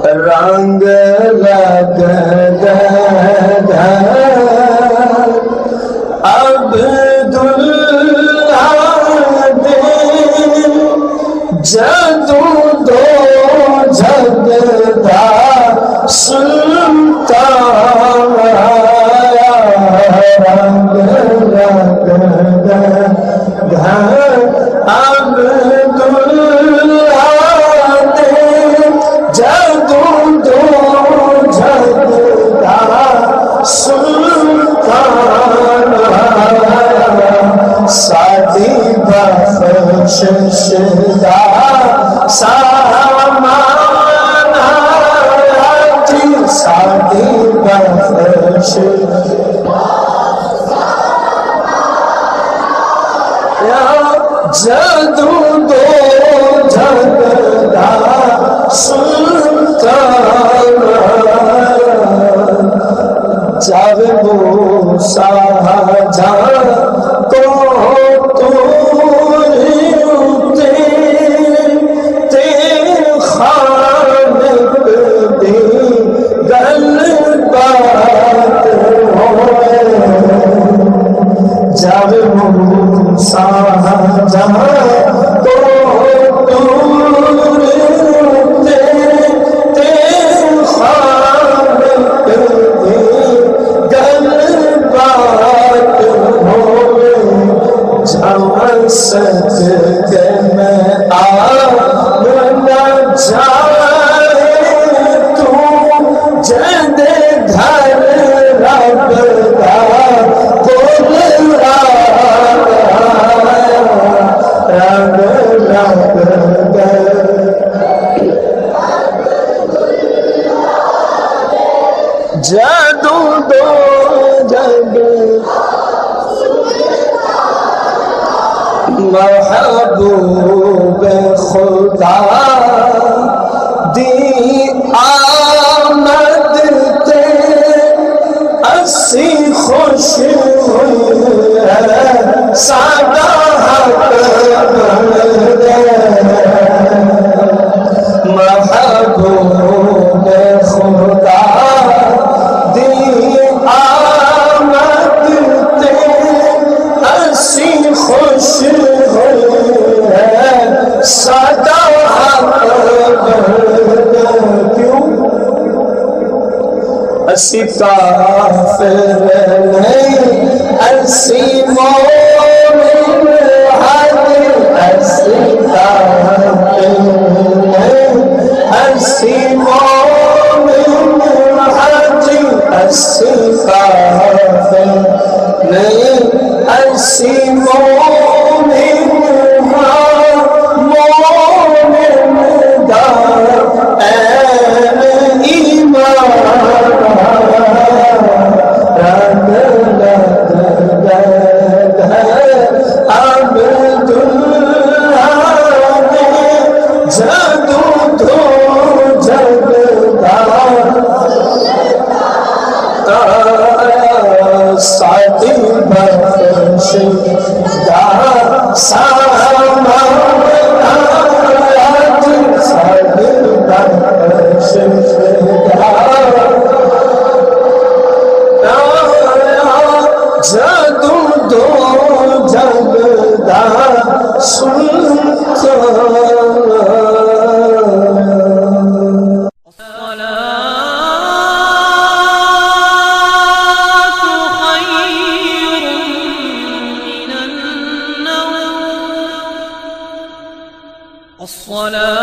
رنگ لگ گیا عبداللہ دے جدو دو جگ دا سلطان آیا رنگ لگ گیا عبداللہ دے جدو دو جگ دا سلطان آیا سادی بخشش دا سامان آیا جی سادی بخشش جدو دو جگ دا سلطان جب موسیٰ جان کو توڑتے تے خالق دی گل بات ہوئے جب موسیٰ جان کو توڑتے تے خالق دی گل بات ہوئے جہاں صدقے میں آمنا جائے تو جندے گھر رب دا کل رنگ لگ گیا جدو دو جگ محبوب خدا دی آمد تے اسی خوش ہوئی ہے سادہ حق بن گئے محبوب خدا دی آمد تے اسی خوش ہوئی ہے سادہ حق بن گئے کیوں اسی کافر نہیں اسی مومن حق اسی کافر نہیں اسی مومن حق اسی کافر نہیں اسی مومن مومن دار این ایمان رنگ لگ گیا عبداللہ نے جدو دو جگ دا سادی بخشش دا سامان آیا سادی بخشش دا جدو دو جگ دا الصلاة